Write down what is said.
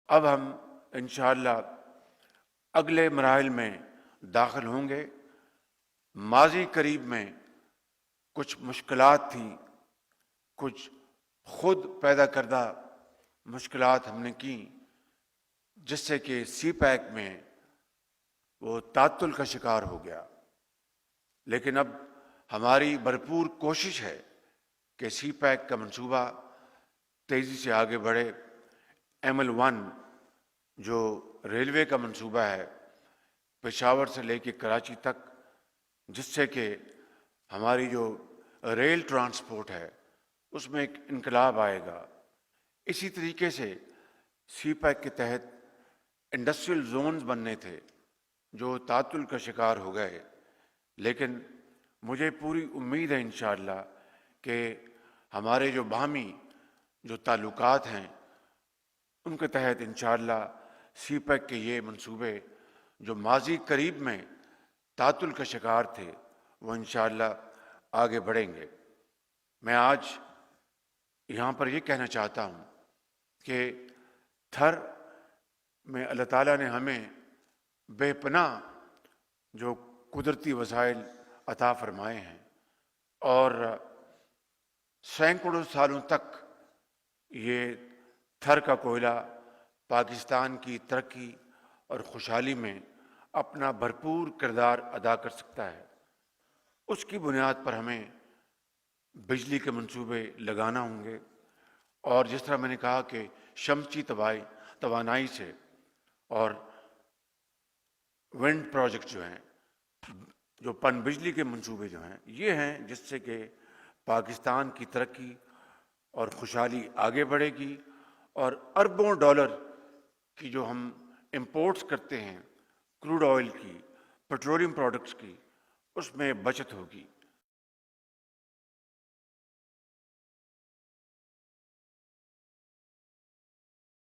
اب ہم انشاءاللہ اگلے مراحل میں داخل ہوں گے۔ ماضی قریب میں کچھ مشکلات تھیں، کچھ خود پیدا کردہ مشکلات ہم نے کی، جس سے کہ سی پیک میں وہ تعطل کا شکار ہو گیا۔ لیکن اب ہماری بھرپور کوشش ہے کہ سی پیک کا منصوبہ تیزی سے آگے بڑھے۔ ML1 جو ریلوے کا منصوبہ ہے پشاور سے لے کے کراچی تک، جس سے کہ ہماری جو ریل ٹرانسپورٹ ہے اس میں ایک انقلاب آئے گا۔ اسی طریقے سے سی پیک کے تحت انڈسٹریل زونز بننے تھے جو تعطل کا شکار ہو گئے، لیکن مجھے پوری امید ہے انشاءاللہ کہ ہمارے جو باہمی جو تعلقات ہیں ان کے تحت انشاءاللہ سی پیک کے یہ منصوبے جو ماضی قریب میں تعطل کا شکار تھے وہ انشاءاللہ آگے بڑھیں گے۔ میں آج یہاں پر یہ کہنا چاہتا ہوں کہ تھر میں اللہ تعالیٰ نے ہمیں بے پناہ جو قدرتی وسائل عطا فرمائے ہیں، اور سینکڑوں سالوں تک یہ تھر کا کوئلہ پاکستان کی ترقی اور خوشحالی میں اپنا بھرپور کردار ادا کر سکتا ہے۔ اس کی بنیاد پر ہمیں بجلی کے منصوبے لگانا ہوں گے، اور جس طرح میں نے کہا کہ شمسی توانائی سے اور ونڈ پروجیکٹ جو ہیں، جو پن بجلی کے منصوبے جو ہیں، یہ ہیں جس سے کہ پاکستان کی ترقی اور خوشحالی آگے بڑھے گی، اور اربوں ڈالر کی جو ہم امپورٹس کرتے ہیں کروڈ آئل کی، پیٹرولیم پروڈکٹس کی، اس میں بچت ہوگی۔